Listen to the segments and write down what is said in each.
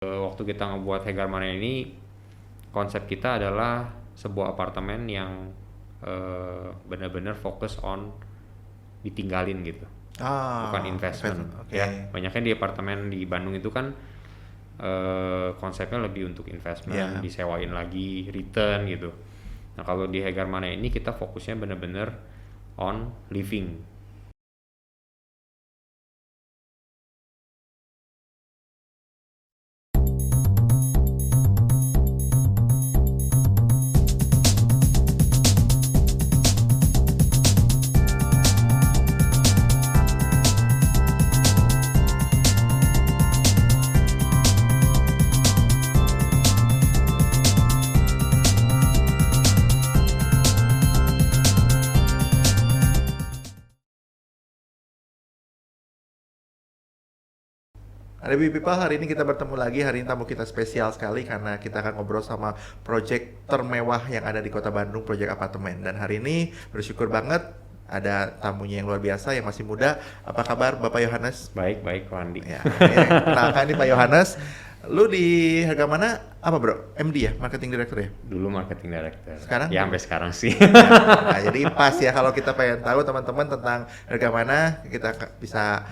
Waktu kita ngebuat Hegarmana ini, konsep kita adalah sebuah apartemen yang benar-benar fokus on ditinggalin gitu, bukan investment. Oke. Ya, banyaknya di apartemen di Bandung itu kan konsepnya lebih untuk investment, Ya. disewain lagi, return gitu. Nah kalau di Hegarmana ini kita fokusnya benar-benar on living. Ada People, hari ini kita bertemu lagi. Hari ini tamu kita spesial sekali karena kita akan ngobrol sama proyek termewah yang ada di Kota Bandung, proyek apartemen. Dan hari ini bersyukur banget ada tamunya yang luar biasa, yang masih muda. Apa kabar Bapak Yohanes? Baik Wandi. Ya, kenalkan ini Pak Yohanes. Lu di Hegarmana apa bro? MD ya? Marketing Director ya? Dulu marketing director. Sekarang? Ya sampai sekarang sih. Nah, jadi pas ya kalau kita pengen tahu teman-teman tentang Hegarmana, kita bisa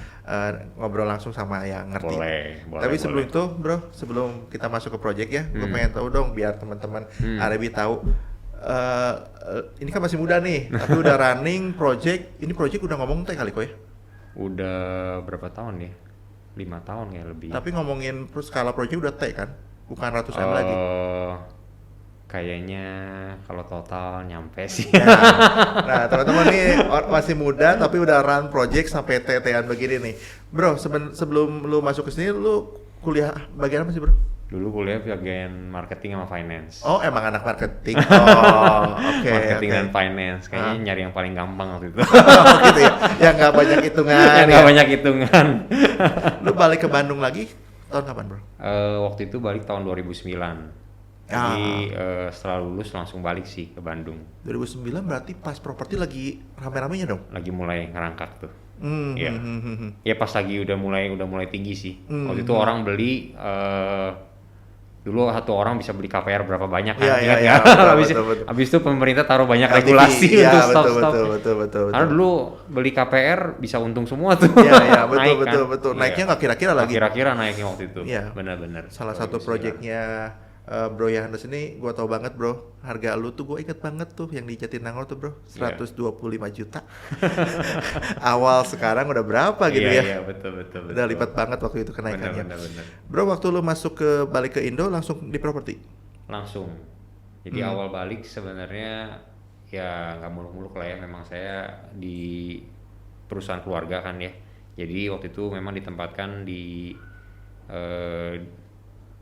ngobrol langsung sama yang ngerti. Boleh. Tapi sebelum itu bro, sebelum kita masuk ke project ya, gue pengen tahu dong biar teman-teman Arebi tahu. Ini kan masih muda nih, tapi udah running project. Ini project udah ngomong teh kali kok ya? Udah berapa tahun ya? 5 tahun ya lebih. Tapi ngomongin skala project udah T kan? Bukan ratus M lagi. Kayaknya kalau total nyampe sih. Nah teman-teman nih masih muda tapi udah run project sampai TT-an begini nih. Bro, sebelum lu masuk ke sini lu kuliah bagian apa sih bro? Dulu kuliah bagian marketing sama finance. Oh emang anak marketing. Oh oke. Marketing dan finance. Kayaknya nyari yang paling gampang waktu itu. Oh gitu ya? Yang nggak banyak hitungan. Yang nggak banyak hitungan. Lu balik ke Bandung lagi tahun kapan bro? Waktu itu balik tahun 2009. Jadi setelah lulus langsung balik sih ke Bandung. 2009 berarti pas properti lagi rame-ramenya dong? Lagi mulai ngerangkak tuh. Iya. Ya pas lagi udah mulai tinggi sih. Waktu itu orang beli dulu satu orang bisa beli KPR berapa banyak kan? Iya, Ya. betul. Habis itu pemerintah taruh banyak LTV, regulasi ya, untuk stop. Betul. Karena dulu beli KPR bisa untung semua tuh. Iya, Naik, betul. Naiknya nggak kira-kira lagi. Kira-kira naiknya waktu itu. Iya. Benar-benar. Salah satu proyeknya Bro Yohanes ini gue tau banget bro, harga lu tuh gue inget banget tuh yang di Jatinangor tuh bro, 125 juta. Awal sekarang udah berapa gitu ya? Iya, betul. Udah lipat banget waktu itu kenaikannya. Benar. Bro, waktu lu masuk balik ke Indo langsung di properti? Langsung. Jadi awal balik sebenarnya ya nggak muluk-muluk lah ya, memang saya di perusahaan keluarga kan ya. Jadi waktu itu memang ditempatkan di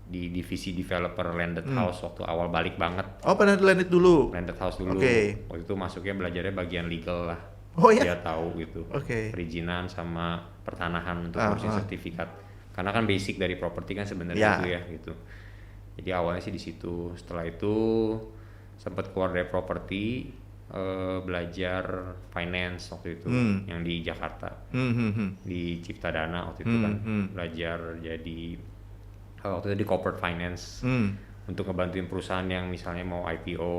divisi developer landed house waktu awal balik banget. Oh pernah di landed dulu? Landed house dulu. Oke. Waktu itu masuknya belajarnya bagian legal lah. Oh ya? Dia tahu gitu. Oke. Perizinan sama pertanahan untuk ngurusin sertifikat. Karena kan basic dari properti kan sebenarnya itu ya gitu. Jadi awalnya sih di situ. Setelah itu sempat keluar dari properti, belajar finance waktu itu yang di Jakarta. Di Ciptadana waktu itu kan belajar jadi waktu itu di corporate finance untuk ngebantuin perusahaan yang misalnya mau IPO,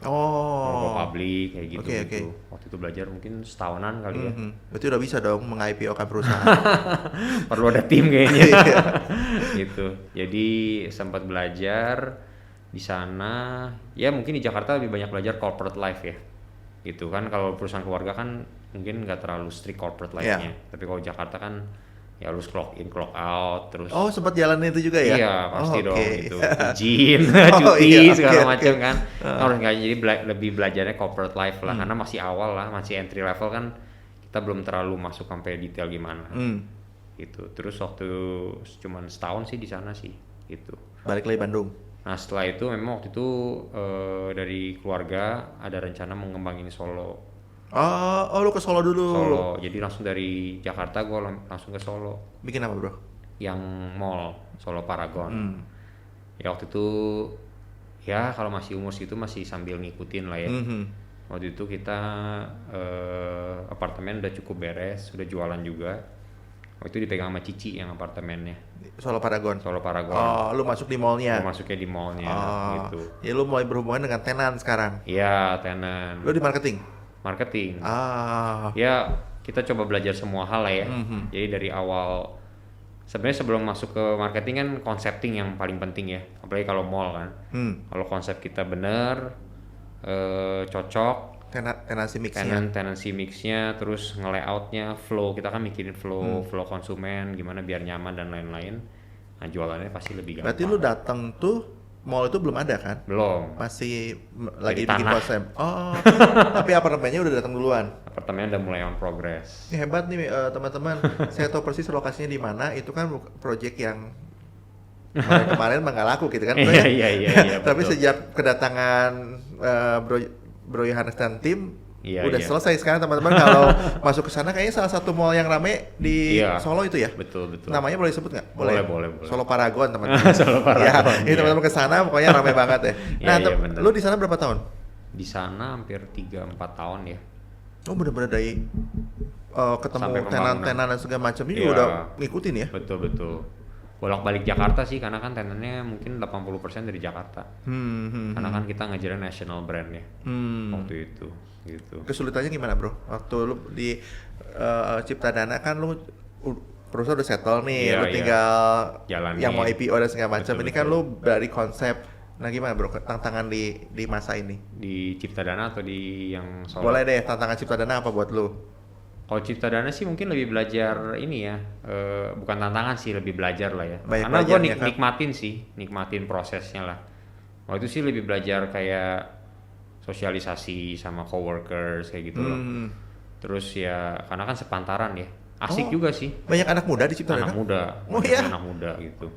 mau go public kayak gitu. Okay. Waktu itu belajar mungkin setahunan kali ya. Berarti udah bisa dong meng-IPO kan perusahaan. Perlu ada tim kayaknya. Gitu. Jadi sempat belajar di sana. Ya mungkin di Jakarta lebih banyak belajar corporate life ya. Gitu kan, kalau perusahaan keluarga kan mungkin nggak terlalu strict corporate life-nya. Tapi kalau Jakarta kan ya harus clock in clock out terus. Oh sempat jalanin itu juga ya? Iya pasti dong gitu. Izin, iya, segala macam kan. Harus nggak, jadi lebih belajarnya corporate life lah karena masih awal lah, masih entry level kan, kita belum terlalu masuk sampai detail gimana. Gitu. Terus waktu cuman setahun sih di sana sih gitu. Balik lagi Bandung. Nah setelah itu memang waktu itu dari keluarga ada rencana mengembangin Solo. Oh lu ke Solo dulu? Solo, jadi langsung dari Jakarta gue langsung ke Solo. Bikin apa bro? Yang mall, Solo Paragon. Ya waktu itu ya kalau masih umur situ masih sambil ngikutin lah ya. Waktu itu kita apartemen udah cukup beres, udah jualan juga. Waktu itu dipegang sama Cici yang apartemennya. Solo Paragon. Solo Paragon. Oh, lu masuk di mallnya. Lu masuknya di mallnya gitu. Ya lu mulai berhubungan dengan tenan sekarang. Iya, tenan. Lu di marketing. Marketing. Ah. Ya, kita coba belajar semua hal lah ya. Jadi dari awal sebenarnya sebelum masuk ke marketing kan concepting yang paling penting ya. Apalagi kalau mall kan. Kalau konsep kita bener, cocok, tenancy mixnya, terus nge-layoutnya, flow, kita kan mikirin flow konsumen gimana biar nyaman dan lain-lain. Nah, jualannya pasti lebih gampang. Berarti lu datang tuh mall itu belum ada kan? Belum. Masih lagi Dari bikin tanah. konsep. Oh. Tapi apartemennya udah datang duluan. Apartemennya udah mulai on progress. Ini hebat nih teman-teman. Saya tahu persis lokasinya di mana. Itu kan project yang kemarin mah nggak laku gitu kan? Iya. Tapi betul. sejak kedatangan Bro Yohanes dan tim udah Iya. selesai sekarang teman-teman. Kalau masuk ke sana kayaknya salah satu mall yang rame di Solo itu ya. Betul. Namanya boleh disebut nggak? Boleh. Solo Paragon teman-teman. Solo Paragon. Ya, ini teman-teman ke sana pokoknya rame banget ya. Nah, bener. lu di sana berapa tahun? Di sana hampir 3-4 tahun ya. Oh, bener-bener dari ketemu Sampai tenan-tenan dan segala macam ini Iya. udah ngikutin ya? Betul. Bolak-balik Jakarta sih karena kan tenannya mungkin 80% dari Jakarta. Karena kan kita ngejarin national brand ya. Waktu itu gitu. Kesulitannya gimana, Bro? Waktu lu di Ciptadana kan lu perusahaan udah settle nih, Iya, lu tinggal jalanin. yang mau IPO dan segala macam. Ini kan Betul. lu dari konsep. Nah, gimana, Bro? Tantangan di masa ini? Di Ciptadana atau di yang Solo? Boleh deh, tantangan Ciptadana apa buat lu? Kalau Ciptadana sih mungkin lebih belajar ini ya, bukan tantangan sih, lebih belajar lah ya. Banyak Karena gue belajarnya kan? nikmatin prosesnya lah. Waktu itu sih lebih belajar kayak sosialisasi sama coworkers kayak gitu loh. Terus ya karena kan sepantaran ya, asik juga sih. Banyak anak muda di Ciptadana? Anak muda, Oh iya? anak muda gitu.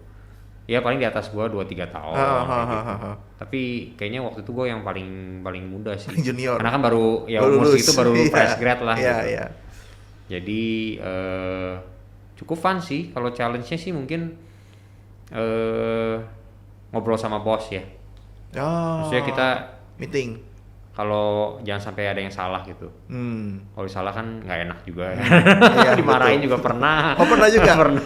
Ya paling di atas gua 2-3 tahun. Kayak gitu. Tapi kayaknya waktu itu gua yang paling muda sih. Paling junior. Karena kan baru umur lulus. segitu baru Iya. fresh grad lah. Iya, gitu. iya. Jadi cukup fun sih. Kalau challenge-nya sih mungkin ngobrol sama bos ya. Oh. Maksudnya kita meeting. kalau jangan sampai ada yang salah gitu. Kalau salah kan nggak enak juga ya. Iya, Dimarahin betul. juga pernah. Oh, pernah juga? Pernah.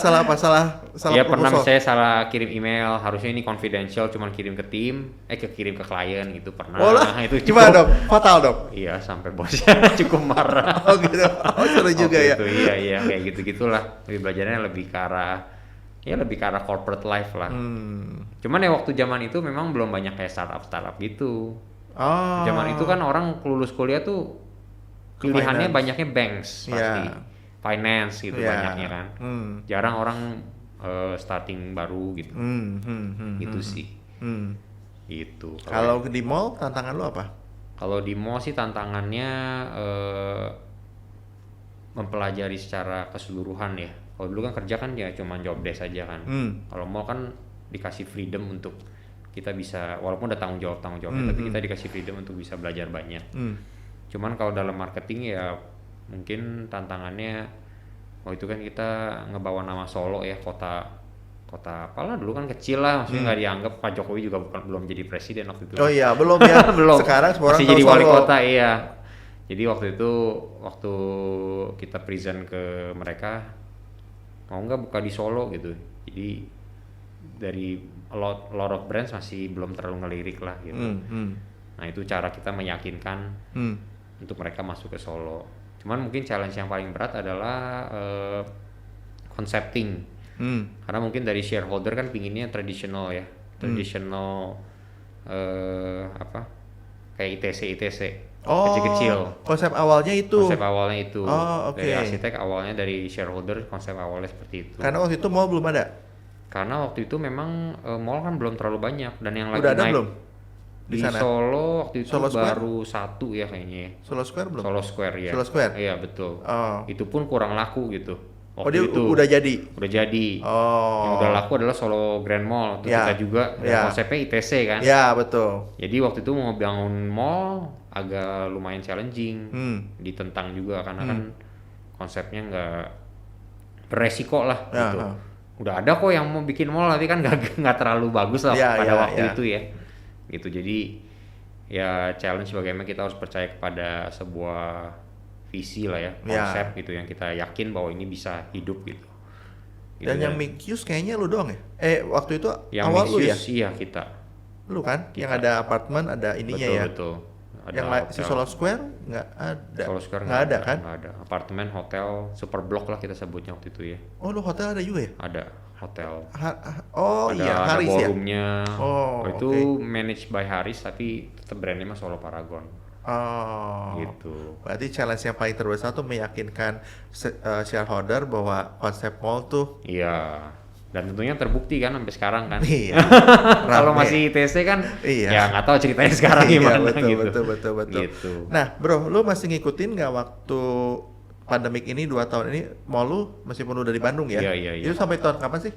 Salah apa? Salah Ya pernah proposal? saya salah kirim email, harusnya ini confidential cuman kirim ke tim, kirim ke klien gitu pernah. Oh lah, Itu gimana dong? Fatal dong? Iya, sampai bosnya cukup marah. Oh gitu, oh seru juga ya. Itu, iya kayak gitu-gitulah. Lebih belajarnya lebih ke arah corporate life lah. Cuman ya waktu zaman itu memang belum banyak kayak startup gitu. Oh. Zaman itu kan orang lulus kuliah tuh pilihannya Finance. banyaknya banks pasti. Iya. Finance gitu Iya. banyaknya kan. Jarang orang starting baru gitu. Gitu sih. Gitu. Kalau di mall tantangan lu apa? Kalau di mall sih tantangannya mempelajari secara keseluruhan ya. Kalau dulu kan kerja kan ya cuma job desk aja kan. Kalau mall kan dikasih freedom untuk kita bisa, walaupun ada tanggung jawabnya, tapi kita dikasih freedom untuk bisa belajar banyak. Cuman kalau dalam marketing ya mungkin tantangannya, itu kan kita ngebawa nama Solo ya, kota apalah dulu kan kecil lah, maksudnya nggak dianggap. Pak Jokowi juga belum jadi presiden waktu itu. Oh iya, belum ya. Belum. Sekarang semua orang masih tahu jadi wali Solo. kota, iya. Jadi waktu kita present ke mereka, mau nggak buka di Solo gitu. Jadi dari a lot of brands masih belum terlalu ngelirik lah gitu. Nah itu cara kita meyakinkan untuk mereka masuk ke Solo. Cuman mungkin challenge yang paling berat adalah concepting. Karena mungkin dari shareholder kan pinginnya traditional ya, kayak ITC kecil-kecil. Konsep awalnya itu. Konsep awalnya itu. Oh, oke. Dari arsitek awalnya, dari shareholder konsep awalnya seperti itu. Karena waktu itu mall belum ada. Karena waktu itu memang mall kan belum terlalu banyak, dan yang lagi Udah ada naik belum? Di di sana? Solo waktu itu Solo Square? baru satu ya kayaknya. Solo Square belum? Solo Square ya. Solo Square? Iya betul. Oh. Itu pun kurang laku gitu. Oh dia udah jadi. Udah jadi. Oh. Yang udah laku adalah Solo Grand Mall. Itu Ya. kita juga Ya. konsepnya ITC kan. Ya betul. Jadi waktu itu mau bangun mall agak lumayan challenging. Ditentang juga karena kan konsepnya nggak beresiko lah Ya, gitu. Udah ada kok yang mau bikin mall, tapi kan nggak terlalu bagus lah Ya, pada ya, waktu ya. itu ya. Gitu. Jadi ya challenge bagaimana kita harus percaya kepada sebuah visi lah ya, konsep gitu yang kita yakin bahwa ini bisa hidup gitu. Dan yang mixed use kayaknya lu doang ya? Waktu itu yang awal lu ya? Iya kita. Lu kan? Yang ada apartemen, ada ininya betul, ya? Betul. Ada yang si Solo Square nggak ada? Solo Square nggak ada kan? Nggak ada. Apartemen, hotel, super block lah kita sebutnya waktu itu ya. Oh lu hotel ada juga ya? Ada hotel. Iya Haris ya? Ada ballroomnya. Itu okay. managed by Haris tapi tetap brandnya mah Solo Paragon. Gitu. Berarti challenge yang paling terbesar tuh meyakinkan shareholder bahwa konsep mall tuh. Iya. Dan tentunya terbukti kan sampai sekarang kan. Iya. Kalau masih ITC kan, iya. Ya nggak tahu ceritanya sekarang gimana betul, gitu. Betul. Gitu. Nah, bro, lu masih ngikutin nggak waktu pandemik ini 2 tahun ini mall lu meskipun udah di Bandung ya? Iya. Itu sampai tahun kapan sih?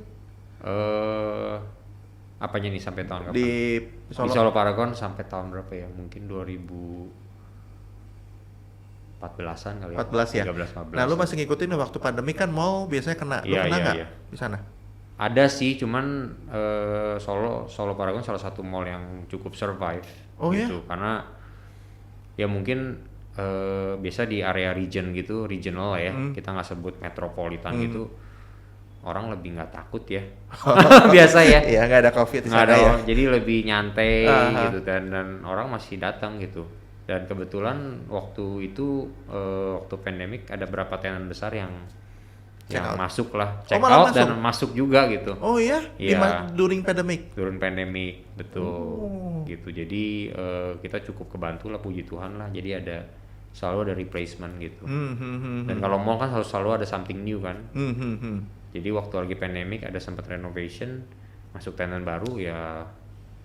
Apanya nih sampai tahun kapan? Di Solo Paragon sampai tahun berapa ya? Mungkin 2014-an kali ya. 14 ya. 13, 15. Nah, lu masih ngikutin waktu pandemi kan mall biasanya kena. Lu kena nggak di sana? Ada sih, cuman Solo Paragon salah satu mall yang cukup survive gitu. Karena ya mungkin biasa di area regional lah ya. Kita nggak sebut metropolitan gitu. Orang lebih nggak takut ya. Biasa ya. Iya, nggak ada COVID di sana ya. Jadi lebih nyantai gitu dan orang masih datang gitu. Dan kebetulan waktu itu waktu pandemik ada beberapa tenan besar yang masuk lah, check out dan masuk juga gitu. Oh iya? During pandemic? During pandemic, betul. Gitu, jadi kita cukup kebantu lah, puji Tuhan lah. Jadi selalu ada replacement gitu. Dan kalau mall kan selalu ada something new kan. Jadi waktu lagi pandemic ada sempat renovation, masuk tenant baru ya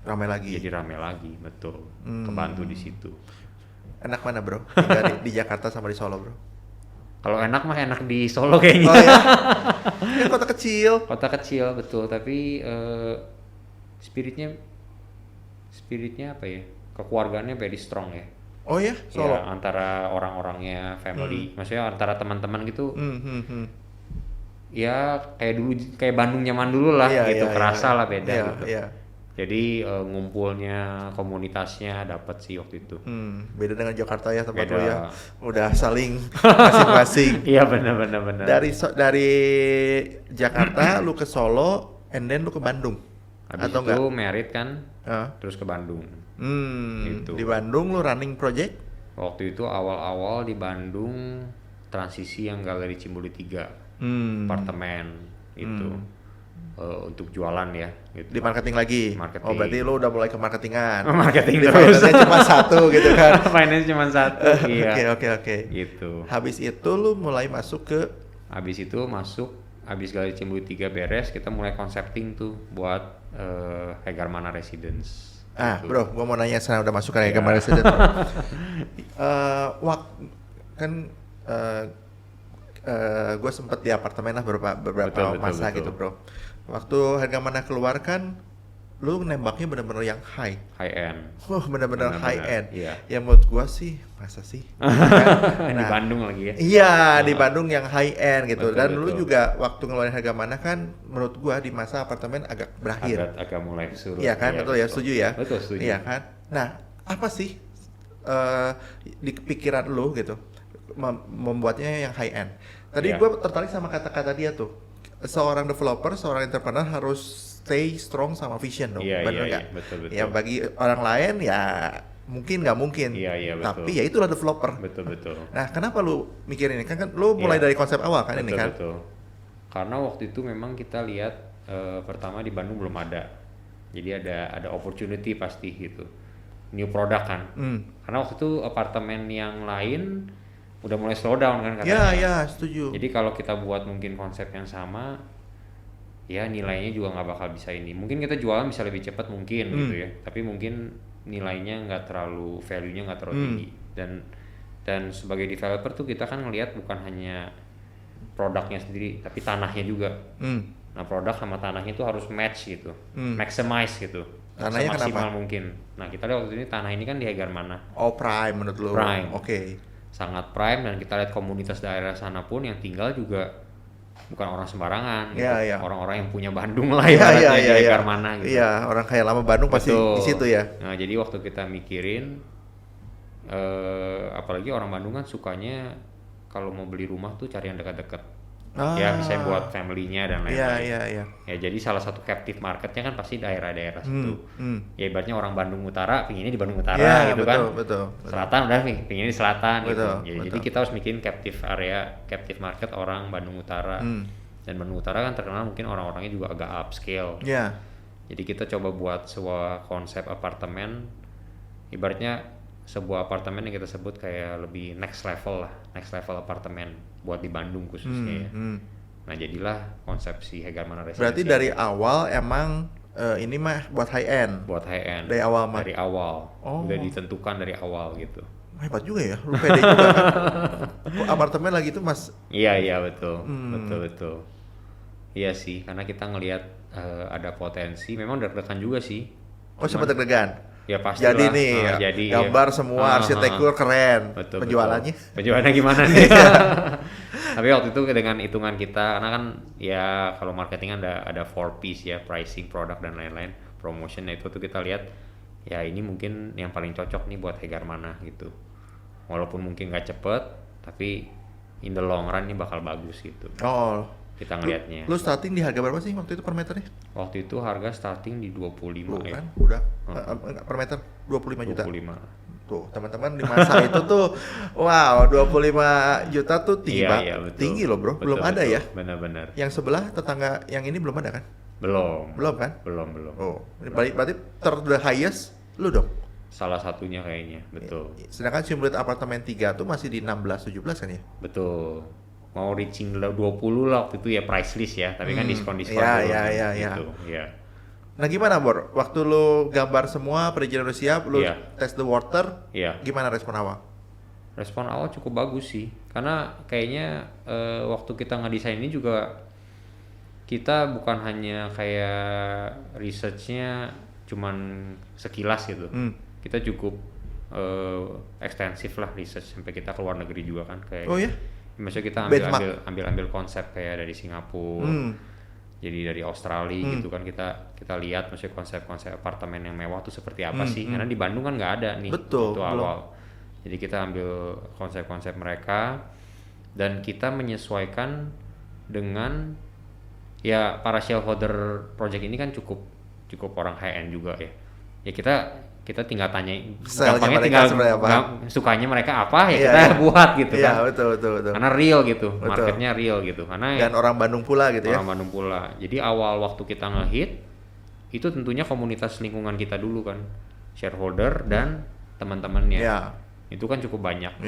ramai lagi. Jadi ramai lagi, betul. Kebantu di situ. Enak mana bro? Di Jakarta sama di Solo bro? Kalau enak mah enak di Solo kayaknya. Oh ya? Ini kota kecil. Kota kecil betul, tapi spiritnya apa ya? Kekeluargaannya very strong ya. Oh ya? Solo. Ya, antara orang-orangnya, family. Maksudnya antara teman-teman gitu. Ya kayak Bandung zaman dulu lah gitu, kerasa lah beda gitu. Jadi ngumpulnya, komunitasnya dapat sih waktu itu. Beda dengan Jakarta ya tempat lu ya. Udah saling masing-masing. Iya benar. Dari Jakarta lu ke Solo, and then lu ke Bandung. Habis atau itu enggak? merit kan, terus ke Bandung. Gitu. Di Bandung lu running project? Waktu itu awal-awal di Bandung transisi yang Galeri Cimbuli 3. Apartemen itu untuk jualan ya gitu. Di marketing lagi? Oh berarti lu udah mulai ke marketingan. Marketing terus. Finance cuma satu gitu kan? Finance cuma satu, iya. Oke. Gitu. Habis itu lu mulai masuk ke? Habis Galeri Cimbuli 3 beres, kita mulai concepting tuh buat Hegarmana Residence. Gitu. Bro, gua mau nanya sekarang udah masuk ke Hegarmana Residence. Gue sempet di apartemen lah beberapa masa betul. Gitu bro. Waktu Hegarmana keluar kan, lu nembaknya bener-bener yang high end. Bener-bener high end. Iya. Ya menurut gue sih, masa sih? Di Bandung lagi ya? Iya, di Bandung yang high end gitu. Dan lu juga waktu ngeluarin Hegarmana kan, menurut gue di masa apartemen agak berakhir. Agak mulai surut. Iya kan, betul ya, setuju ya? Betul, setuju. Iya kan? Nah, apa sih di pikiran lu gitu membuatnya yang high end? Tadi gue tertarik sama kata-kata dia tuh, seorang developer, seorang entrepreneur harus stay strong sama vision dong, benar nggak? Betul. Ya bagi orang lain ya mungkin nggak mungkin, betul. Tapi ya itulah developer. Betul. Nah kenapa lu mikirin ini kan lu mulai dari konsep awal kan ini kan? Betul. Karena waktu itu memang kita lihat pertama di Bandung belum ada, jadi ada opportunity pasti gitu, new product kan. Karena waktu itu apartemen yang lain udah mulai slow down kan katanya. Iya, setuju. Jadi kalau kita buat mungkin konsep yang sama, ya nilainya juga nggak bakal bisa ini. Mungkin kita jualan bisa lebih cepat mungkin gitu ya. Tapi mungkin nilainya nggak terlalu, value-nya nggak terlalu tinggi. Dan sebagai developer tuh kita kan ngelihat bukan hanya produknya sendiri, tapi tanahnya juga. Nah produk sama tanahnya itu harus match gitu, maximize gitu. Tanahnya maksimal kenapa? Mungkin. Nah kita lihat waktu ini tanah ini kan di Hegarmana. Oh prime menurut lu? Prime. Oke. Sangat prime, dan kita lihat komunitas daerah sana pun yang tinggal juga bukan orang sembarangan gitu. Orang-orang yang punya Bandung lah ibaratnya di Hegarmana gitu. Iya, orang kaya lama Bandung pasti di situ ya. Nah, jadi waktu kita mikirin apalagi orang Bandung kan sukanya kalau mau beli rumah tuh cari yang dekat-dekat. Ya misalnya buat family-nya dan lain-lain. Iya. Ya jadi salah satu captive marketnya kan pasti daerah-daerah situ. Ya ibaratnya orang Bandung Utara pinginnya di Bandung Utara gitu kan. Betul. Selatan udah pinginnya di selatan gitu. Betul. Jadi kita harus bikin captive area, captive market orang Bandung Utara. Dan Bandung Utara kan terkenal mungkin orang-orangnya juga agak upscale. Iya. Jadi kita coba buat sebuah konsep apartemen, ibaratnya sebuah apartemen yang kita sebut kayak lebih next level apartemen buat di Bandung khususnya ya. Nah jadilah konsep si Hegarmana Residensi. Berarti dari awal emang ini mah buat high end. Buat high end. Dari awal mah. Dari awal. Udah ditentukan dari awal gitu. Hebat juga ya, lu pede juga kan. Apartemen lagi itu Mas. Iya betul. Betul. Iya sih, karena kita ngelihat ada potensi. Memang deg-degan juga sih. Sempat deg-degan. Ya pasti jadi lah. nih Jadi gambar semua arsitektur keren. Betul, penjualannya gimana nih? Tapi waktu itu dengan hitungan kita, karena kan ya kalau marketing kan ada 4Ps ya, pricing, produk dan lain-lain, promotion. Itu tuh kita lihat ya ini mungkin yang paling cocok nih buat Hegarmana gitu. Walaupun mungkin nggak cepet, tapi in the long run ini bakal bagus gitu. Kita ngelihatnya. Lu starting di harga berapa sih waktu itu per meternya? Waktu itu harga starting di 25 ya. Kan udah per meter 25 juta. 25. Tuh, teman-teman di masa itu tuh wow, 25 juta tuh tinggi banget. Iya, tinggi loh, Bro. Belum ada ya? Benar-benar. Yang sebelah tetangga yang ini belum ada kan? Belum kan? Belum. Berarti the highest lu dong. Salah satunya kayaknya, betul. Sedangkan Simulate Apartemen 3 tuh masih di 16-17 kan ya? Betul. Mau reaching 20 lah waktu itu ya price list ya, tapi kan diskon Iya. gitu. Ya. Nah gimana Bor? Waktu lu gambar semua, perizinan udah siap, lu test the water, gimana respon awal? Respon awal cukup bagus sih, karena kayaknya waktu kita ngedesain ini juga kita bukan hanya kayak researchnya cuman sekilas gitu. Kita cukup ekstensif lah research sampai kita ke luar negeri juga kan kayak. Oh ya? Maksudnya kita ambil konsep kayak dari Singapura, jadi dari Australia gitu kan kita lihat maksudnya konsep-konsep apartemen yang mewah tuh seperti apa sih, karena di Bandung kan nggak ada nih. Betul, itu awal. Jadi kita ambil konsep-konsep mereka dan kita menyesuaikan dengan ya para shareholder project ini kan cukup orang high end juga ya. Ya kita tinggal tanya, gampangnya tinggal sukanya mereka apa ya kita buat gitu kan. Betul. Karena real gitu, marketnya real gitu. Karena dan orang Bandung pula gitu ya. Orang Bandung pula. Jadi awal waktu kita ngehit itu tentunya komunitas lingkungan kita dulu kan, shareholder dan teman-temannya. Itu kan cukup banyak.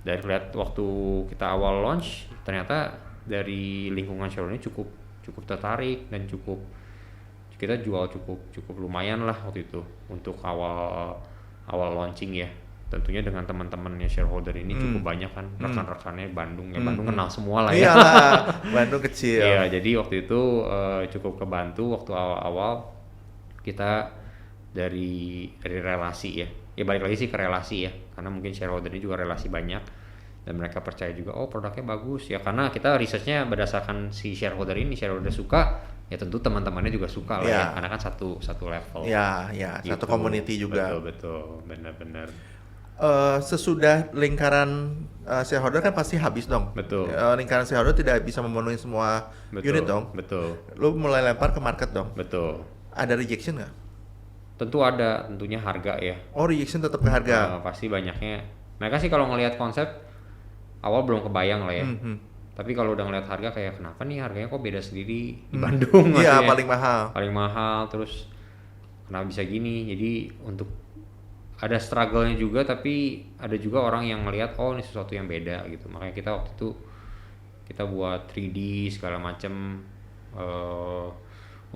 Dari lihat waktu kita awal launch, ternyata dari lingkungan shareholdernya cukup tertarik dan kita jual cukup lumayan lah waktu itu untuk awal launching ya. Tentunya dengan teman-temannya shareholder ini cukup banyak kan, rekan-rekannya Bandung ya. Bandung kenal semua lah ya. Iyalah, Bandung kecil. Iya, jadi waktu itu cukup kebantu waktu awal-awal kita dari relasi ya. Ya balik lagi sih ke relasi ya, karena mungkin shareholder ini juga relasi banyak dan mereka percaya juga produknya bagus ya, karena kita researchnya berdasarkan si shareholder suka ya tentu teman-temannya juga suka lah ya, karena kan satu level. Gitu. Satu community juga. Betul, benar-benar. Sesudah lingkaran shareholder kan pasti habis dong. Betul. Lingkaran shareholder tidak bisa memenuhi semua unit dong. Betul. Lu mulai lempar ke market dong. Betul. Ada rejection nggak? Tentu ada, tentunya harga ya. Rejection tetap ke harga. Pasti banyaknya. Mereka sih kalau ngelihat konsep awal belum kebayang lah ya. Tapi kalau udah ngeliat harga kayak kenapa nih harganya kok beda sendiri di Bandung. Iya, paling mahal terus kenapa bisa gini. Jadi untuk ada struggle-nya juga, tapi ada juga orang yang ngelihat ini sesuatu yang beda gitu. Makanya kita waktu itu kita buat 3D segala macam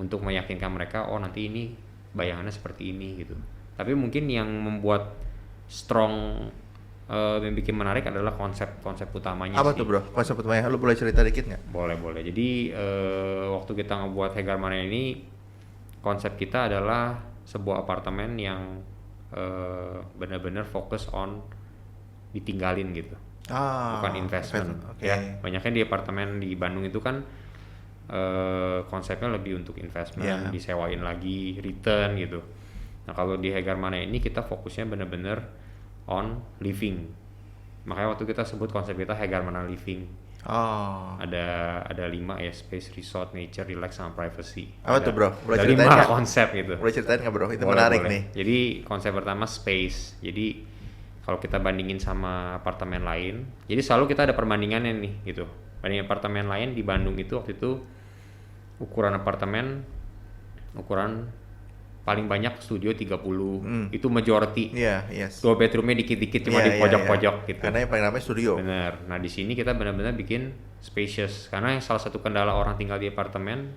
untuk meyakinkan mereka nanti ini bayangannya seperti ini gitu. Tapi mungkin yang membuat strong yang bikin menarik adalah konsep utamanya. Apa tuh bro? Konsep utamanya, lu boleh cerita dikit nggak? Boleh. Jadi waktu kita ngebuat Hegarmana ini, konsep kita adalah sebuah apartemen yang benar-benar fokus on ditinggalin gitu, bukan investment. Ya, banyaknya di apartemen di Bandung itu kan konsepnya lebih untuk investment, disewain lagi, return gitu. Nah kalau di Hegarmana ini kita fokusnya benar-benar on living. Makanya waktu kita sebut konsep kita Hegarmana Living. Oh. Ada 5 ya, space, resort, nature, relax, sama privacy. Apa tuh bro? Boleh ada ceritain 5 nggak? konsep gitu. Boleh ceritain nggak bro? Itu Boleh, menarik boleh. nih. Jadi konsep pertama space. Jadi kalau kita bandingin sama apartemen lain, jadi selalu kita ada perbandingannya nih gitu. Bandingin apartemen lain di Bandung itu waktu itu ukuran apartemen, ukuran paling banyak studio 30. Itu majority. Iya, yes. 2 bedroomnya dikit-dikit cuma Iya, di iya, pojok-pojok iya. gitu. Karena yang paling ramai studio. Bener. Nah di sini kita benar-benar bikin spacious. Karena yang salah satu kendala orang tinggal di apartemen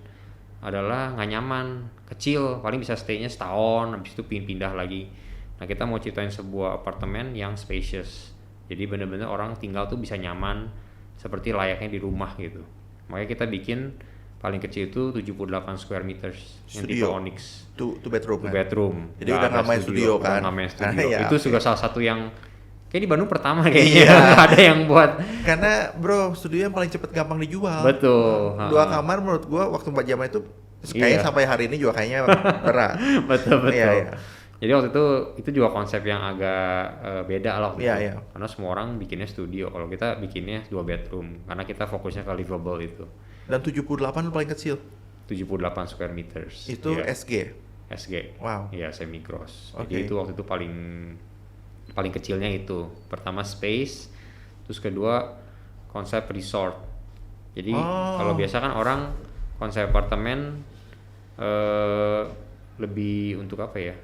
adalah nggak nyaman, kecil, paling bisa stay-nya setahun, habis itu pindah lagi. Nah kita mau ceritain sebuah apartemen yang spacious. Jadi benar-benar orang tinggal tuh bisa nyaman, seperti layaknya di rumah gitu. Makanya kita bikin paling kecil itu 78 square meters yang tipe Onyx. Two bedroom. Two bedroom. Jadi udah nggak main studio kan? Udah nggak main studio. Ya, itu juga salah satu yang kayak di Bandung pertama kayaknya. Nggak ada yang buat. Karena bro, studio yang paling cepet gampang dijual. Betul. 2 kamar menurut gua waktu 4 jam itu kayaknya sampai hari ini juga kayaknya berat. Betul. Iya. Jadi waktu itu juga konsep yang agak beda lah waktu itu. Iya. Karena semua orang bikinnya studio. Kalau kita bikinnya 2 bedroom. Karena kita fokusnya ke livable itu. Dan 78 paling kecil. 78 square meters. Itu ya. SG. SG. Wow. Iya, semi gross. Okay. Jadi itu waktu itu paling kecilnya itu. Pertama space, terus kedua konsep resort. Jadi kalau biasa kan orang konsep apartemen lebih untuk apa ya?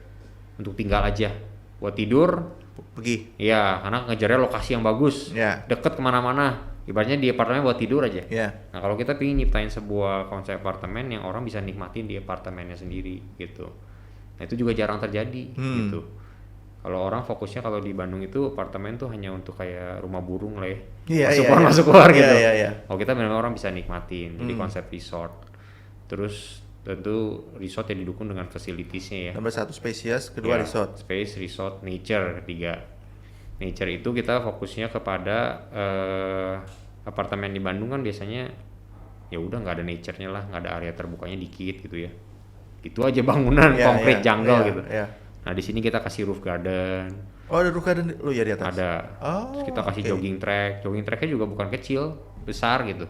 Untuk tinggal aja, buat tidur Pergi. iya, karena ngejarnya lokasi yang bagus, deket kemana-mana, ibaratnya di apartemen buat tidur aja. Nah kalau kita pengen nyiptain sebuah konsep apartemen yang orang bisa nikmatin di apartemennya sendiri gitu, nah itu juga jarang terjadi gitu. Kalau orang fokusnya kalau di Bandung itu apartemen tuh hanya untuk kayak rumah burung lah ya, masuk keluar gitu. Kalau kita benar-benar orang bisa nikmatin, jadi konsep resort. Terus tentu resort yang didukung dengan facilitiesnya ya. Nomor 1 spacious, kedua ya, resort. Space, resort, nature, ketiga. Nature itu kita fokusnya kepada apartemen di Bandung kan biasanya ya udah nggak ada nature-nya lah, nggak ada area terbukanya dikit gitu ya. Itu aja bangunan konkret jungle gitu. Nah di sini kita kasih roof garden. Oh ada roof garden lu ya di atas? Ada. Terus kita kasih jogging tracknya juga bukan kecil, besar gitu.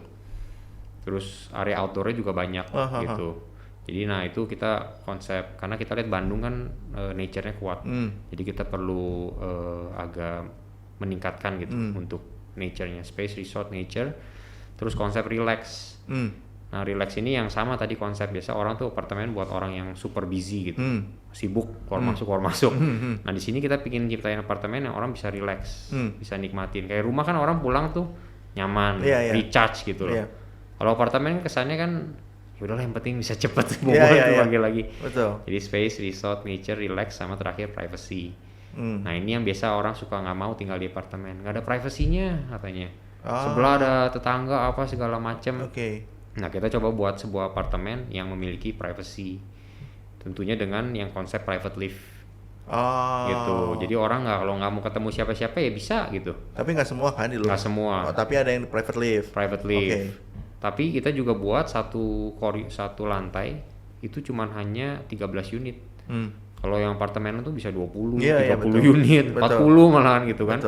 Terus area outdoornya juga banyak gitu. Jadi nah itu kita konsep, karena kita lihat Bandung kan nature-nya kuat. Jadi kita perlu agak meningkatkan gitu untuk nature-nya, space, resort, nature. Terus konsep relax. Nah relax ini yang sama tadi konsep biasa orang tuh apartemen buat orang yang super busy gitu, sibuk keluar masuk. Nah di sini kita bikin ciptain apartemen yang orang bisa relax, bisa nikmatin. Kayak rumah kan orang pulang tuh nyaman, recharge gitu loh. Kalau apartemen kesannya kan ya udahlah yang penting bisa cepet lagi. Betul. Jadi space, resort, nature, relax, sama terakhir privacy. Nah ini yang biasa orang suka nggak mau tinggal di apartemen, nggak ada privasinya katanya. Sebelah ada tetangga apa segala macem. Nah kita coba buat sebuah apartemen yang memiliki privacy, tentunya dengan yang konsep private live. Gitu. Jadi orang kalau nggak mau ketemu siapa-siapa ya bisa gitu. Tapi nggak semua kan di luar. Nggak semua. Tapi ada yang private live. Tapi kita juga buat satu lantai itu cuman hanya 13 unit. Kalau yang apartemen itu bisa 20, 30 unit, 40 malahan gitu kan.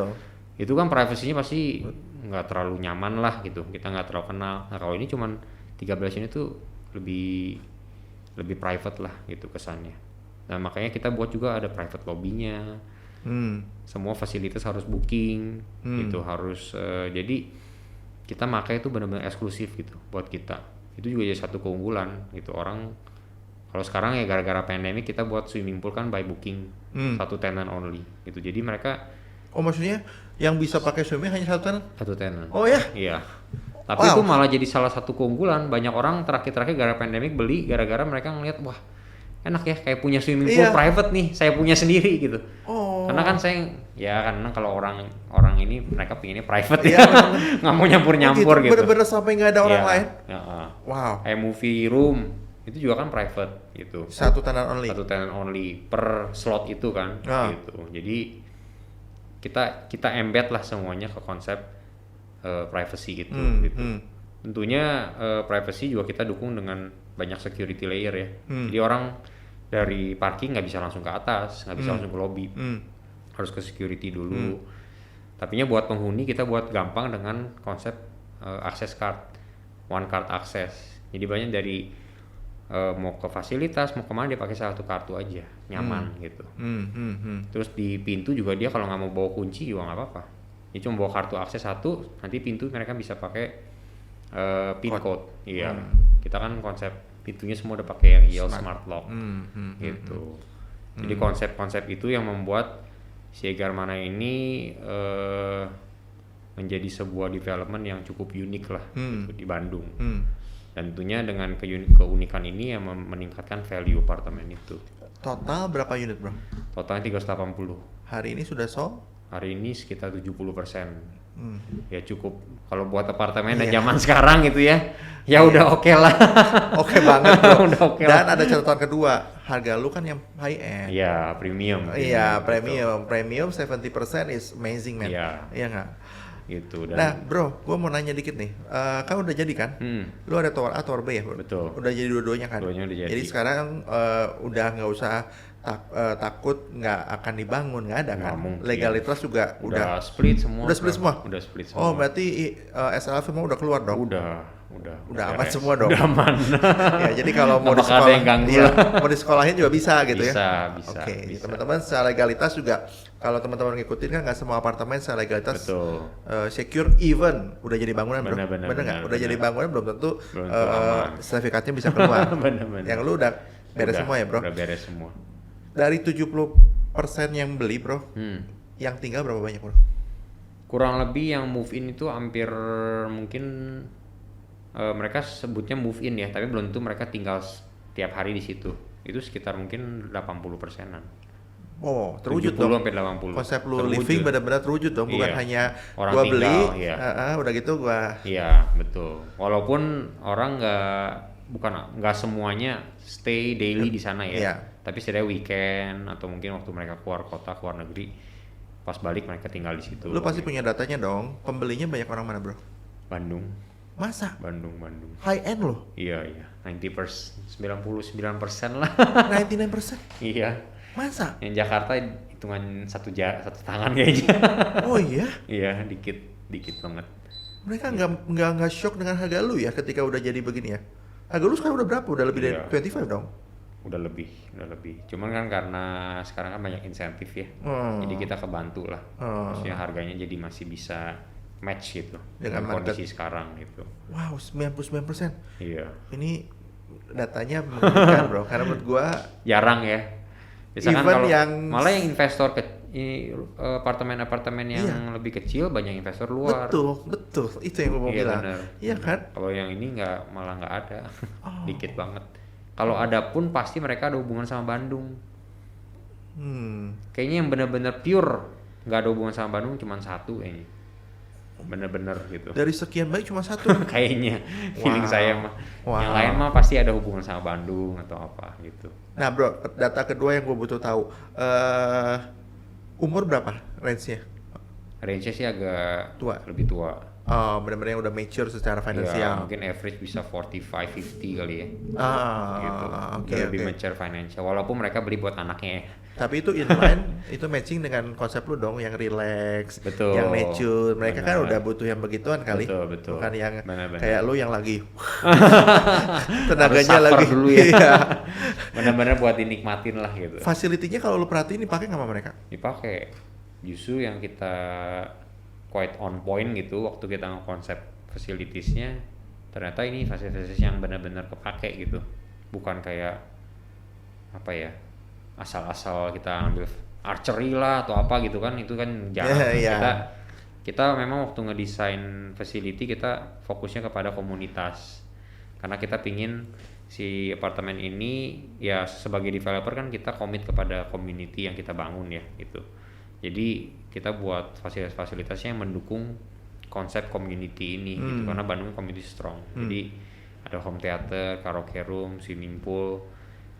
Itu kan privasinya pasti nggak terlalu nyaman lah gitu. Kita nggak terlalu kenal. Nah kalau ini cuman 13 unit tuh lebih private lah gitu kesannya. Nah makanya kita buat juga ada private lobbynya. Semua fasilitas harus booking gitu, harus jadi kita pakai itu benar-benar eksklusif gitu buat kita. Itu juga jadi satu keunggulan gitu. Orang kalau sekarang ya gara-gara pandemi kita buat swimming pool kan by booking, satu tenant only gitu. Jadi mereka maksudnya yang bisa pakai swimming hanya satu tenant? Oh ya? Iya. Tapi itu malah jadi salah satu keunggulan. Banyak orang terakhir gara pandemi beli gara-gara mereka ngeliat wah enak ya kayak punya swimming pool private nih, saya punya sendiri gitu. Karena kan karena kalau orang ini mereka pinginnya private ya, nggak mau nyampur-nyampur gitu. Bener-bener sampai nggak ada orang lain. Kayak movie room itu juga kan private gitu. Satu tenant only per slot itu kan gitu. Jadi kita embed lah semuanya ke konsep privacy gitu. Tentunya privacy juga kita dukung dengan banyak security layer ya. Jadi orang dari parking nggak bisa langsung ke atas, nggak bisa langsung ke lobby, harus ke security dulu. Tapinya buat penghuni kita buat gampang dengan konsep access card, one card access. Jadi banyak dari mau ke fasilitas, mau kemana dia pakai satu kartu aja, nyaman gitu. Terus di pintu juga dia kalau nggak mau bawa kunci juga nggak apa-apa. Dia cuma bawa kartu akses satu, nanti pintu mereka bisa pakai pin code. Iya, kita kan konsep pintunya semua udah pakai yang Yale Smart Lock gitu. Jadi konsep-konsep itu yang membuat si Egarmana ini menjadi sebuah development yang cukup unik lah gitu, di Bandung. Dan tentunya dengan keunikan ini yang meningkatkan value apartemen itu. Total berapa unit bro? Totalnya 380. Hari ini sudah sold? Hari ini sekitar 70%. Ya cukup kalau buat apartemen dan zaman sekarang gitu ya. Ya udah oke lah. Oke banget bro. Udah okay Dan lah. ada catatan kedua, harga lu kan yang high end. Iya, premium. Iya, gitu. premium 70% is amazing man. Iya nggak? Gitu. Dan Nah bro, gua mau nanya dikit nih, kan udah jadi kan? Lu ada tower A, tower B ya bro? Betul. Udah jadi dua-duanya kan? Dua-duanya udah jadi. Jadi sekarang udah nggak usah takut nggak akan dibangun, nggak ada kan? Nggak mungkin. Legalitas juga udah split semua. Udah split semua? Udah split semua. Oh berarti SLF semua udah keluar dong? Udah aman semua dong. Udah aman. Ya, jadi kalau mau di Apakah ada yang ganggu ya, mau di sekolahin juga bisa gitu ya. Bisa. Oke, Bisa. teman-teman secara legalitas juga kalau teman-teman ngikutin kan nggak semua apartemen secara legalitas secure even udah jadi bangunan bro. Bener nggak? Udah jadi bangunan belum tentu sertifikatnya bisa keluar. Bener. Yang lu udah beres semua ya bro? Udah beres semua. Dari 70% yang beli bro, yang tinggal berapa banyak bro? Kurang lebih yang move in itu hampir mungkin mereka sebutnya move in ya, tapi belum tentu mereka tinggal tiap hari di situ. Itu sekitar mungkin 80%-an. Oh, terwujud dong. 70 sampai 80. Konsep lu living benar-benar terwujud dong, bukan hanya orang gua tinggal, beli, iya. udah gitu gua. Iya, betul. Walaupun orang nggak semuanya stay daily di sana ya. Iya. Tapi setidaknya weekend atau mungkin waktu mereka keluar kota, keluar negeri, pas balik mereka tinggal di situ. Lu pasti punya datanya dong. Pembelinya banyak orang mana, bro? Bandung. Masa? Bandung. High end loh. Iya. 99% lah. 99%? Iya. Masa? Yang Jakarta hitungan satu tangan kayaknya. Oh iya? Iya, dikit banget. Mereka nggak shock dengan harga lu ya ketika udah jadi begini ya? Harga lu sekarang udah berapa? Udah lebih dari 25 dong? Udah lebih. Cuman kan karena sekarang kan banyak insentif ya. Jadi kita kebantu lah. Maksudnya harganya jadi masih bisa match gitu dengan kondisi sekarang gitu. Wow, 99%. Iya. Ini datanya mengerikan bro, karena menurut gua jarang ya. Biasanya kan malah yang investor apartemen-apartemen yang lebih kecil banyak investor luar. Betul. Itu yang gua mau bilang. Bener. Iya kan? Kalau yang ini malah nggak ada. Dikit banget. Kalau ada pun pasti mereka ada hubungan sama Bandung. Kayaknya yang benar-benar pure nggak ada hubungan sama Bandung cuma satu kayaknya. Bener-bener gitu. Dari sekian banyak cuma satu. Kayaknya feeling saya mah. Wow. Yang lain mah pasti ada hubungan sama Bandung atau apa gitu. Nah bro, data kedua yang gue butuh tahu, umur berapa range-nya? Range-nya sih agak lebih tua. Oh, benar-benar yang udah mature secara finansial. Ya, mungkin average bisa 45-50 kali ya. Gitu. Lebih mature financial. Walaupun mereka beli buat anaknya ya. Tapi itu inline, itu matching dengan konsep lu dong, yang relax, yang mature. Mereka kan udah butuh yang begituan kali. Betul. Bukan yang bener. kayak lu yang lagi tenaganya lagi dulu ya. Iya. Benar-benar buat dinikmatin lah gitu. Facility-nya kalau lu perhatiin dipakai nggak sama mereka? Dipakai. Justru yang kita quite on point gitu waktu kita ngekonsep facilities-nya, ternyata ini fasilitas yang benar-benar kepake gitu. Bukan kayak apa ya, asal-asal kita ambil archery lah atau apa gitu kan, itu kan jarang. Kita memang waktu ngedesain facility kita fokusnya kepada komunitas, karena kita pingin si apartemen ini ya sebagai developer kan kita komit kepada community yang kita bangun ya gitu. Jadi kita buat fasilitas-fasilitasnya yang mendukung konsep community ini gitu, karena Bandung community strong. Jadi ada home theater, karaoke room, swimming pool,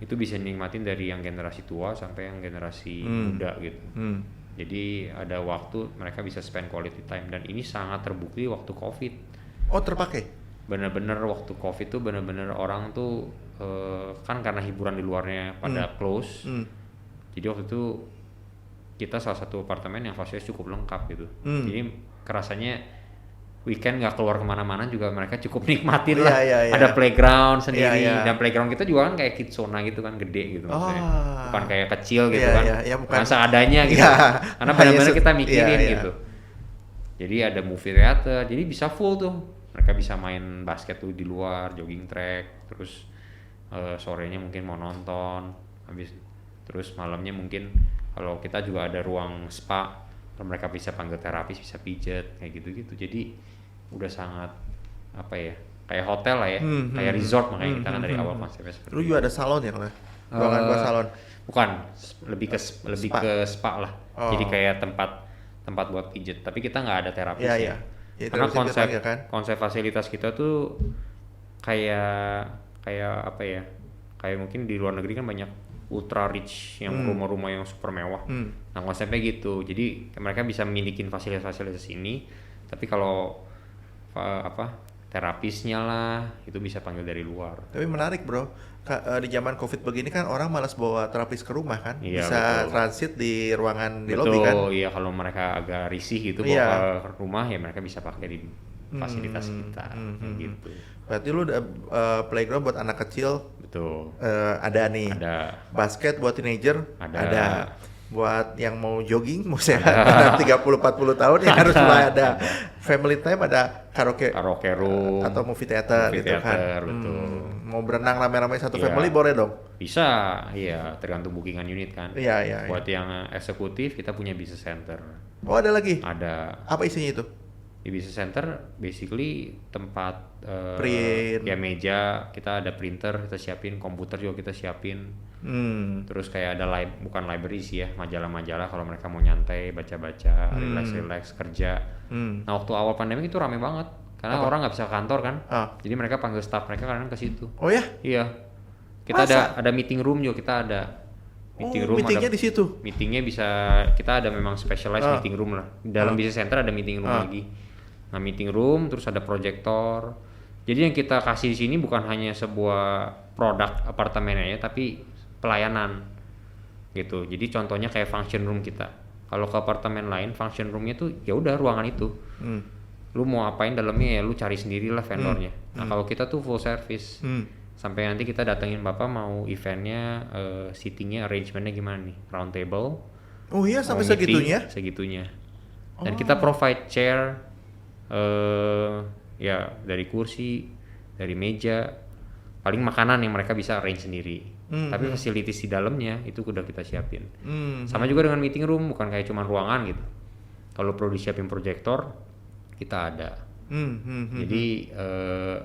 itu bisa nikmatin dari yang generasi tua sampai yang generasi muda gitu. Jadi ada waktu mereka bisa spend quality time, dan ini sangat terbukti waktu COVID. Oh, terpakai? Bener-bener waktu COVID tuh bener-bener orang tuh kan karena hiburan di luarnya pada close. Jadi waktu itu kita salah satu apartemen yang fasilitas cukup lengkap gitu. Jadi kerasanya weekend nggak keluar kemana-mana juga mereka cukup nikmatin lah. Ada playground sendiri dan playground kita juga kan kayak kidzona gitu kan, gede gitu maksudnya. Bukan kayak kecil gitu kan. Bukan seadanya gitu. Karena benar-benar kita mikirin gitu. Jadi ada movie theater, jadi bisa full tuh. Mereka bisa main basket tuh di luar, jogging track, terus sorenya mungkin mau nonton, habis terus malamnya mungkin kalau kita juga ada ruang spa, mereka bisa panggil terapis, bisa pijat kayak gitu-gitu. Jadi udah sangat apa ya, kayak hotel lah ya, kayak resort, makanya kita kan dari awal konsepnya seperti itu. Lu juga ada salon ya kalau? Ruangan buat salon? Bukan, lebih ke spa lah. Jadi kayak tempat buat pijat, tapi kita nggak ada terapis ya. Karena konsep fasilitas kita tuh kayak apa ya, kayak mungkin di luar negeri kan banyak ultra rich yang rumah-rumah yang super mewah. Nah konsepnya gitu, jadi mereka bisa milikin fasilitas-fasilitas ini, tapi kalau terapisnya lah itu bisa panggil dari luar. Tapi menarik bro, di zaman covid begini kan orang malas bawa terapis ke rumah kan, iya, bisa betul. Transit di ruangan di lobby kan. Iya, kalau mereka agak risih gitu bawa ke rumah ya mereka bisa pakai di fasilitas kita gitu. Berarti lu udah playground buat anak kecil. Betul. Ada nih. Ada. Basket buat teenager. Ada. Buat yang mau jogging, mau sehat 30-40 tahun ya harus mulai ada. Family time, ada karaoke room atau movie theater gitu kan. Betul. Mau berenang rame-rame satu family boleh dong? Bisa, iya tergantung bookingan unit kan. Iya. Buat yang eksekutif kita punya business center. Oh ada lagi? Ada. Apa isinya itu? Di business center basically tempat print, ya meja, kita ada printer, kita siapin komputer juga kita siapin. Terus kayak ada bukan library sih ya, majalah-majalah kalau mereka mau nyantai baca-baca, relax kerja. Nah waktu awal pandemi itu rame banget karena orang nggak bisa ke kantor kan, jadi mereka panggil staff mereka kadang ke situ. Oh ya? Iya, kita ada meeting room juga, kita ada meeting room. Meetingnya di situ? Meetingnya bisa, kita ada memang specialized meeting room lah. Di dalam business center ada meeting room lagi. Nah meeting room terus ada proyektor. Jadi yang kita kasih di sini bukan hanya sebuah produk apartemennya tapi pelayanan gitu. Jadi contohnya kayak function room kita. Kalau ke apartemen lain function roomnya tuh ya udah ruangan itu. Lu mau apain dalamnya ya lu cari sendirilah vendornya. Nah kalau kita tuh full service. Sampai nanti kita datengin bapak mau eventnya, seatingnya, arrangementnya gimana nih, round table. Oh iya sampai meeting, segitunya. Dan kita provide chair. Ya dari kursi, dari meja, paling makanan yang mereka bisa arrange sendiri. Tapi facilities di dalamnya itu udah kita siapin. Sama juga dengan meeting room, bukan kayak cuma ruangan gitu. Kalau perlu disiapin proyektor, kita ada. Jadi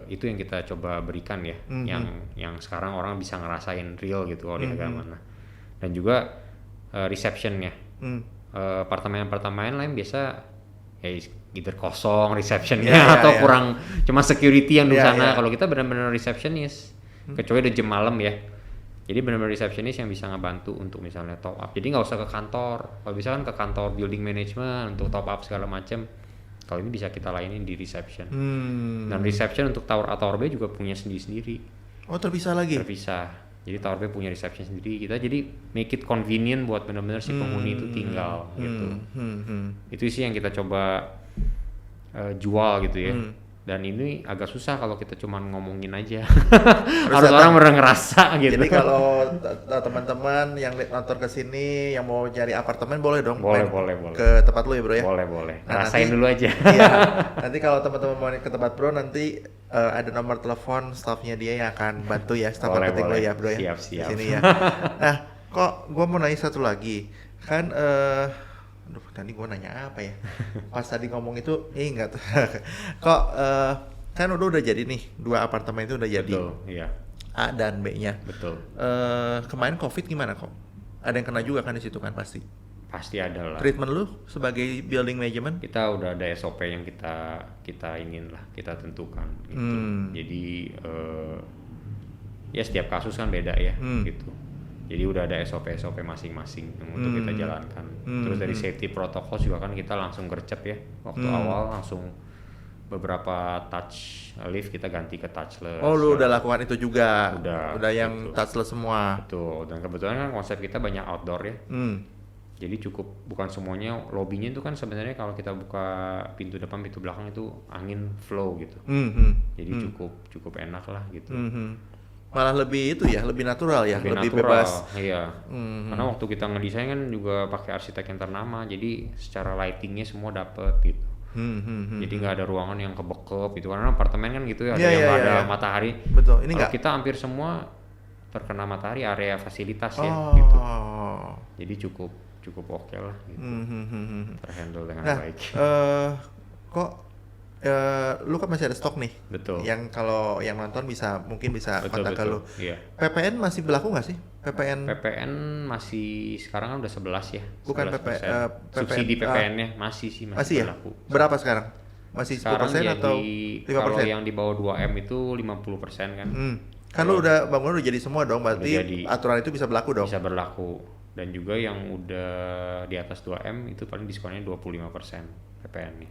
itu yang kita coba berikan ya, yang sekarang orang bisa ngerasain real gitu kalau di mana. Dan juga receptionnya, apartemen lain biasa ya either kosong receptionnya atau kurang cuma security yang di sana. Kalau kita benar-benar receptionist, kecuali udah jam malam ya. Jadi benar-benar receptionist yang bisa ngebantu untuk misalnya top up. Jadi nggak usah ke kantor. Kalau bisa kan ke kantor building management untuk top up segala macam. Kalau ini bisa kita layanin di reception. Dan reception untuk tower A, tower B juga punya sendiri-sendiri. Oh terpisah lagi? Terpisah. Jadi tower B punya reception sendiri. Kita jadi make it convenient buat benar-benar si penghuni itu tinggal gitu. Itu sih yang kita coba jual gitu ya. Dan ini agak susah kalau kita cuma ngomongin aja. Harus orang bener ngerasa gitu. Jadi kalau teman-teman yang nonton ke sini yang mau cari apartemen boleh dong. Boleh. Ke tempat lu ya bro ya. Boleh. Nah, rasain dulu aja. Iya. Nanti kalau teman-teman mau ke tempat bro nanti ada nomor telepon staffnya dia yang akan bantu ya, staff marketing lo ya bro ya. Siap. Di sini ya. Nah, kok gua mau nanya satu lagi. Kan aduh tadi gue nanya apa ya, pas tadi ngomong itu enggak tuh. Kok kan udah jadi nih 2 apartemen itu udah jadi. Betul, iya. A dan B nya. Betul. Kemarin covid gimana kok? Ada yang kena juga kan di situ kan pasti ada lah. Treatment lu sebagai building management? Kita udah ada SOP yang kita ingin lah, kita tentukan gitu. Jadi ya setiap kasus kan beda ya gitu. Jadi udah ada SOP masing-masing yang untuk kita jalankan. Terus dari safety protocol juga kan kita langsung gercep ya. Waktu awal langsung beberapa touch lift kita ganti ke touchless. Oh lu udah lakukan itu juga? Udah yang gitu. Touchless semua? Betul, dan kebetulan kan konsep kita banyak outdoor ya. Jadi bukan semuanya lobbynya itu kan sebenarnya kalau kita buka pintu depan pintu belakang itu angin flow gitu. Jadi cukup enak lah gitu. Malah lebih itu ya, lebih natural ya, lebih natural, bebas. Iya. Karena waktu kita ngedesain kan juga pakai arsitek yang ternama, jadi secara lightingnya semua dapet gitu. Jadi nggak ada ruangan yang kebekep gitu, karena apartemen kan gitu ya, ada yang nggak ada matahari. Betul. Ini kalau nggak. Kita hampir semua terkena matahari area fasilitas ya gitu. Jadi cukup oke lah gitu. Terhandle dengan baik. Kok lu kan masih ada stok nih. Betul. Yang kalau yang nonton mungkin bisa kontak ke lu. Iya. PPN masih berlaku nggak sih? PPN masih sekarang kan udah 11 ya. Bukan subsidi PPN-nya masih ya? berlaku. Berapa sekarang? Masih 10% sekarang atau 5%? Kalau yang di bawah 2M itu 50% kan. Kan lu udah bangun udah jadi semua dong, berarti aturan itu bisa berlaku dong? Bisa berlaku. Dan juga yang udah di atas 2M itu paling diskonnya 25% PPN-nya.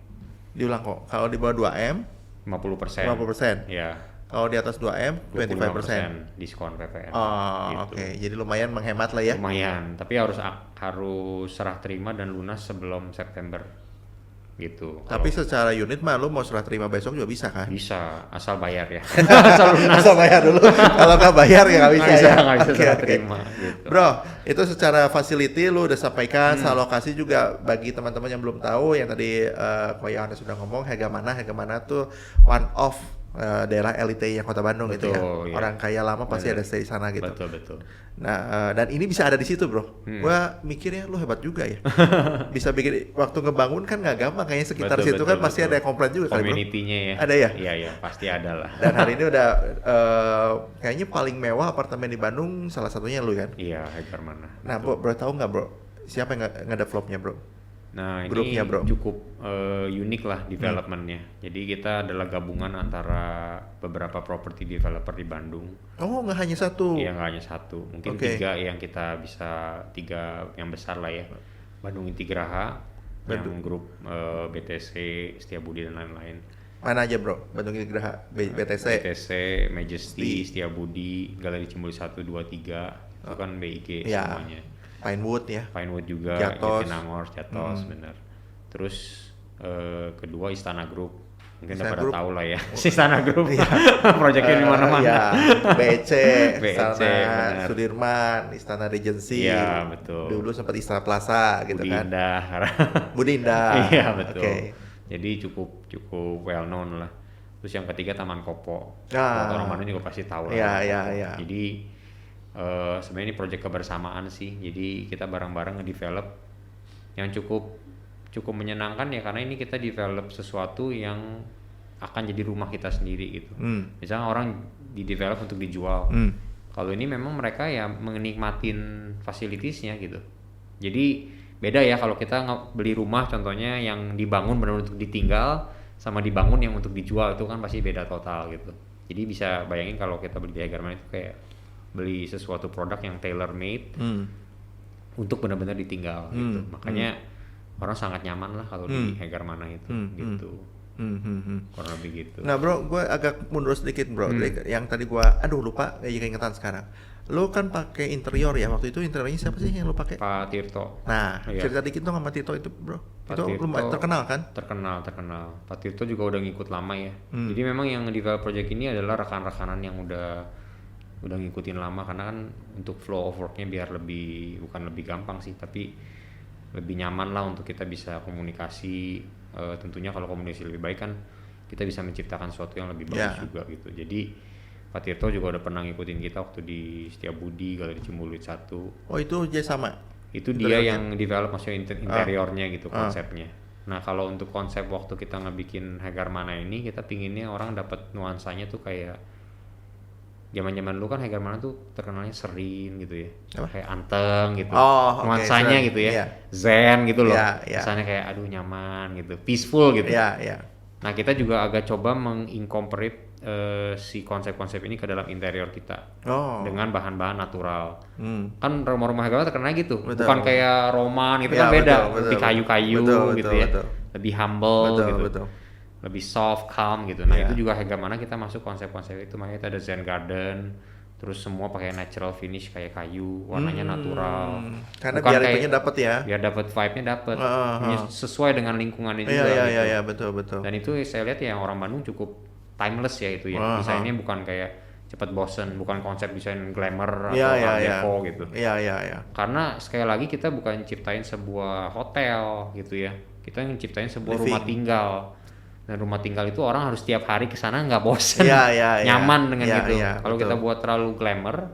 Diulang kok, kalau di bawah 2M 50%. Ya. Kalau di atas 2M 25% diskon PPN. Gitu. Oke. Jadi lumayan menghemat lah ya. Lumayan, tapi harus serah terima dan lunas sebelum September. Gitu. Tapi secara unit mah lu mau serah terima besok juga bisa kan? Bisa, asal bayar ya. asal bayar dulu. Kalau nggak bayar ya nggak bisa ya. Nggak bisa serah terima. Gitu. Bro, itu secara facility lu udah sampaikan, secara lokasi juga bagi teman-teman yang belum tahu, yang tadi Koya Anda sudah ngomong, Hegamana tuh one of daerah elite yang Kota Bandung. Betul, gitu ya. Iya. Orang kaya lama pasti ada stay di sana gitu. Betul. Nah, dan ini bisa ada di situ, Bro. Gua mikirnya lu hebat juga ya. Bisa bikin waktu ngebangun kan nggak gampang, kayaknya sekitar situ kan pasti ada yang komplain juga kali, Bro. Community-nya ya. Ada ya? Iya, pasti ada lah. Dan hari ini udah kayaknya paling mewah apartemen di Bandung, salah satunya lu kan? Iya, Hegamana. Nah, Bro tahu nggak, Bro? Siapa yang ngedevelopnya, Bro? Nah, grupnya, ini Bro. cukup unik lah developmentnya. Jadi kita adalah gabungan antara beberapa property developer di Bandung. Oh, nggak hanya satu? Iya, nggak hanya satu. Mungkin tiga yang besar lah ya. Bandung Intigraha, yang grup BTC, Setiabudi dan lain-lain. Mana aja, Bro? Bandung Intigraha, BTC, Majesty, Setiabudi, Galeri Cimbuli 1, 2, 3. Itu kan BIG semuanya. Pinewood juga, Jatinangor, Jatos, bener. Terus kedua Istana Group, mungkin udah pada tahu lah ya. Istana Group, proyeknya di mana-mana. Ya, BEC, Istana Sudirman, Istana Regency. Iya, betul. Dulu sempat Istana Plaza gitu kan. Budi Indah. Iya, betul. Jadi cukup well known lah. Terus yang ketiga Taman Kopo. Orang Bandung juga pasti tahu lah. Iya. Jadi sebenarnya ini proyek kebersamaan sih, jadi kita bareng-bareng ngedevelop yang cukup menyenangkan ya, karena ini kita develop sesuatu yang akan jadi rumah kita sendiri gitu. Misalnya orang di develop untuk dijual, kalau ini memang mereka ya menikmatin fasilitiesnya gitu. Jadi beda ya kalau kita beli rumah contohnya yang dibangun benar-benar untuk ditinggal sama dibangun yang untuk dijual, itu kan pasti beda total gitu. Jadi bisa bayangin kalau kita beli di Hegamana itu kayak beli sesuatu produk yang tailor made untuk benar-benar ditinggal gitu. Makanya orang sangat nyaman lah kalau di Hegamana itu gitu. Kurang lebih gitu. Nah, Bro, gue agak mundur sedikit, Bro. Yang tadi gue lupa, keingetan sekarang. Lu kan pakai interior ya, waktu itu interiornya siapa sih yang lu pakai? Pak Tirto. Nah, cerita dikit dong sama Tirto itu, Bro. Itu lumayan terkenal kan? Terkenal. Pak Tirto juga udah ngikut lama ya. Jadi memang yang develop project ini adalah rekan-rekanan yang udah ngikutin lama, karena kan untuk flow of worknya biar bukan lebih gampang sih, tapi lebih nyaman lah untuk kita bisa komunikasi. Tentunya kalau komunikasi lebih baik kan kita bisa menciptakan sesuatu yang lebih bagus juga gitu. Jadi Pak Tirto juga udah pernah ngikutin kita waktu di Setiabudi, Galeri Cimbuluit 1. Oh, itu dia sama? Itu dia yang develop, maksudnya interiornya gitu, konsepnya. Nah, kalau untuk konsep waktu kita ngebikin Hegamana ini, kita pinginnya orang dapat nuansanya tuh kayak zaman-zaman dulu kan Hegamana tuh terkenalnya serene gitu ya. Kayak anteng gitu. Nuansanya gitu ya. Zen gitu loh. Kesannya kayak aduh nyaman gitu, peaceful gitu. Nah, kita juga agak coba mengincorporate si konsep-konsep ini ke dalam interior kita dengan bahan-bahan natural. Kan rumah-rumah Hegamana terkenal gitu. Bukan kayak Roman gitu kan, beda. Lebih kayu-kayu gitu ya. Lebih humble gitu. Lebih soft, calm gitu. Nah, itu juga Hegamana kita masuk konsep-konsep itu. Makanya kita ada Zen Garden, terus semua pakai natural finish kayak kayu, warnanya natural. Karena Bukan biar kayak- itunya dapet ya. biar dapat vibe-nya dapat sesuai dengan lingkungannya Iya juga iya gitu. iya betul. Dan itu saya lihat ya orang Bandung cukup timeless ya itu ya. Desainnya bukan kayak cepat bosen, bukan konsep desain glamour atau art deco gitu. Iya. Karena sekali lagi kita bukan ciptain sebuah hotel gitu ya. Kita ciptain sebuah Living. rumah tinggal. Dan rumah tinggal itu orang harus tiap hari ke sana nggak bosen, Iya. nyaman dengan Iya, gitu. iya, Kalau betul. kita buat terlalu glamour,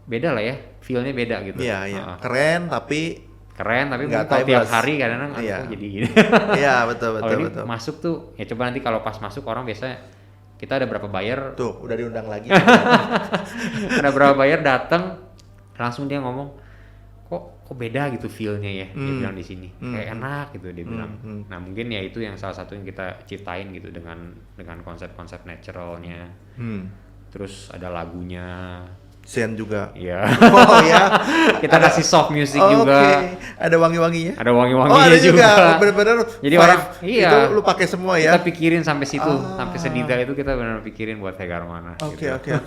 beda lah ya, feel-nya beda gitu. Iya. Keren tapi Keren tapi Nggak kalau tiap timeless. hari kadang-kadang Iya. kok jadi gini. iya betul. Kalau ini masuk tuh, ya coba nanti kalau pas masuk orang biasanya kita ada berapa buyer, Tuh, udah diundang lagi. ada berapa buyer datang langsung dia ngomong kok beda gitu feel-nya ya, dia bilang di sini kayak enak gitu dia bilang. Nah mungkin ya itu yang salah satu yang kita ciptain gitu dengan konsep-konsep naturalnya. Terus ada lagunya. Zen juga. Iya. Oh ya. Kita kasih soft music Oke. juga. Ada wangi-wanginya. Ada Oh wangi-wanginya ada juga. juga. Bener-bener. Jadi vibe orang iya. Itu lu pakai semua ya. Kita pikirin sampai situ, sampai sedetail itu kita benar pikirin buat Hegarmana. Oke. Gitu.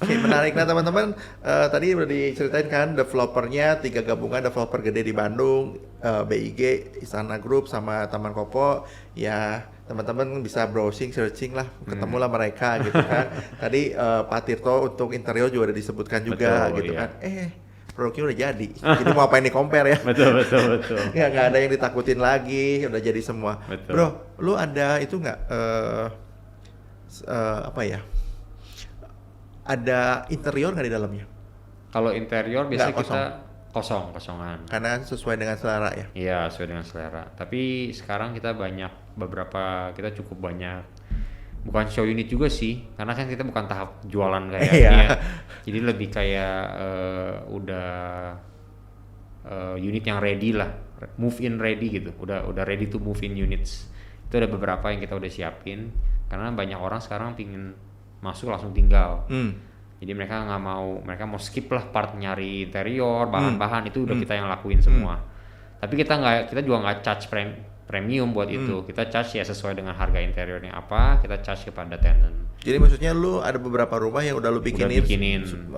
Oke, menarik. Nah teman-teman, tadi udah diceritain kan developernya 3 gabungan developer gede di Bandung, BIG, Istana Group, sama Taman Kopo. Ya teman-teman bisa browsing, searching lah, ketemulah mereka gitu kan. Tadi Pak Tirto untuk interior juga udah disebutkan juga. Betul, gitu iya. kan. Produknya udah jadi. Jadi mau apain di compare ya? Betul. Nggak ada yang ditakutin lagi, udah jadi semua. Betul. Bro, lu ada itu nggak apa ya? Ada interior nggak di dalamnya? Kalau interior biasanya Nggak, kita kosongan. Karena sesuai dengan selera ya. Iya, sesuai dengan selera. Tapi sekarang kita kita cukup banyak. Bukan show unit juga sih, karena kan kita bukan tahap jualan kayak Iya. ini ya. Jadi lebih kayak udah unit yang ready lah, move in ready gitu. Udah ready to move in units. Itu ada beberapa yang kita udah siapin, karena banyak orang sekarang pingin masuk langsung tinggal. Jadi mereka mau skip lah part nyari interior, bahan-bahan itu udah kita yang lakuin semua. Tapi kita juga nggak charge premium buat itu. Kita charge ya sesuai dengan harga interiornya apa, kita charge kepada tenant. Jadi maksudnya lu ada beberapa rumah yang udah lu bikinin.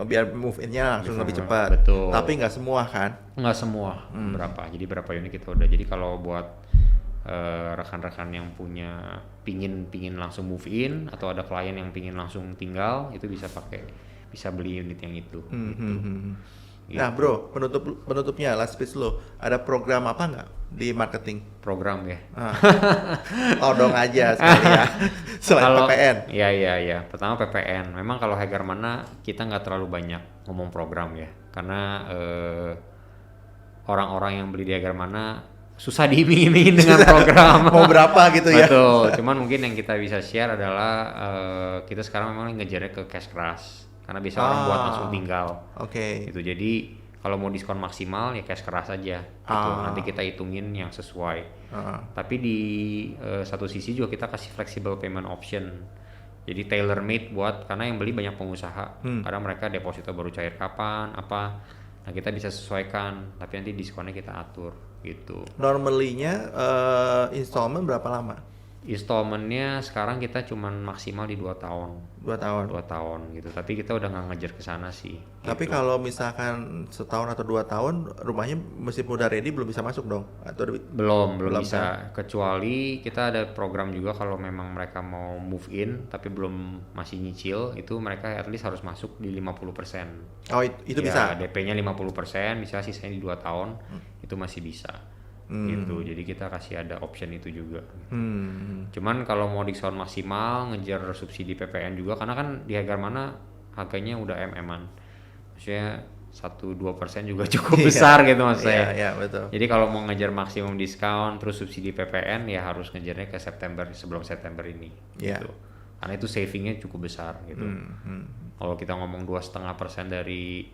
Biar move in-nya langsung lebih cepat. Betul. Tapi nggak semua kan? Nggak semua, beberapa. Jadi berapa unit kita udah. Jadi kalau buat rekan-rekan yang pingin langsung move in, atau ada klien yang pingin langsung tinggal, itu bisa beli unit yang itu. Gitu. Nah bro, penutupnya last piece lo, ada program apa nggak di marketing? Program ya. Todong aja sekali ya. Selain PPN. Iya. Pertama PPN. Memang kalau Hegarmana kita nggak terlalu banyak ngomong program ya, karena orang-orang yang beli di Hegarmana susah diiming-imingin dengan program. Mau berapa gitu ya? Betul. Cuman mungkin yang kita bisa share adalah kita sekarang memang ngejarnya ke cash keras, karena bisa orang buat langsung tinggal. Oke. Gitu. Jadi kalau mau diskon maksimal ya cash keras aja. Gitu. Nanti kita hitungin yang sesuai. Tapi di satu sisi juga kita kasih flexible payment option. Jadi tailor made karena yang beli banyak pengusaha. Kadang mereka deposito baru cair kapan, apa. Nah kita bisa sesuaikan, tapi nanti diskonnya kita atur gitu. Normally-nya installment berapa lama? Installmentnya sekarang kita cuman maksimal di 2 tahun. 2 tahun. 2 tahun gitu. Tapi kita udah nggak ngejar ke sana sih. Tapi gitu. kalau misalkan setahun atau 2 tahun rumahnya meskipun udah ready belum bisa masuk dong? Atau belum kan? bisa. Kecuali kita ada program juga kalau memang mereka mau move in tapi masih nyicil, itu mereka at least harus masuk di 50%. Oh itu ya, bisa? DP-nya 50%, bisa sisanya di 2 tahun, itu masih bisa. Gitu. Jadi kita kasih ada option itu juga. Cuman kalau mau diskon maksimal, ngejar subsidi PPN juga, karena kan di Hegarmana harganya udah MM-an. Maksudnya 1-2% juga cukup besar gitu maksudnya. Iya, betul. Jadi kalau mau ngejar maksimum diskon terus subsidi PPN ya harus ngejarnya ke sebelum September ini. Gitu. Karena itu savingnya cukup besar gitu. Kalau kita ngomong 2,5% dari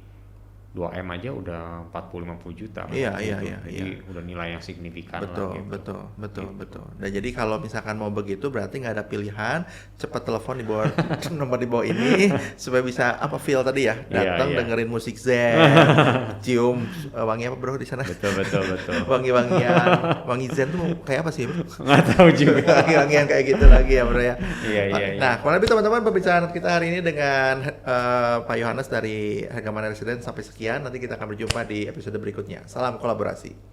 2M aja udah 40-50 juta kan. Iya, gitu. iya. Jadi udah nilai yang signifikan Betul, lah gitu. betul. Gitu. Nah jadi kalau misalkan mau begitu berarti nggak ada pilihan, cepat telepon di bawah nomor di bawah ini supaya bisa apa feel tadi ya, datang Iya. dengerin musik zen, cium wangi apa bro di sana? Betul. Wangi-wangian, wangi zen tuh kayak apa sih bro? Nggak tahu juga. Wangi-wangian kayak gitu lagi ya bro ya. Iya. Nah kurang lebih teman-teman pembicaraan kita hari ini dengan Pak Yohanes dari Harga Mana Residen sampai sekian. Nanti kita akan berjumpa di episode berikutnya. Salam kolaborasi.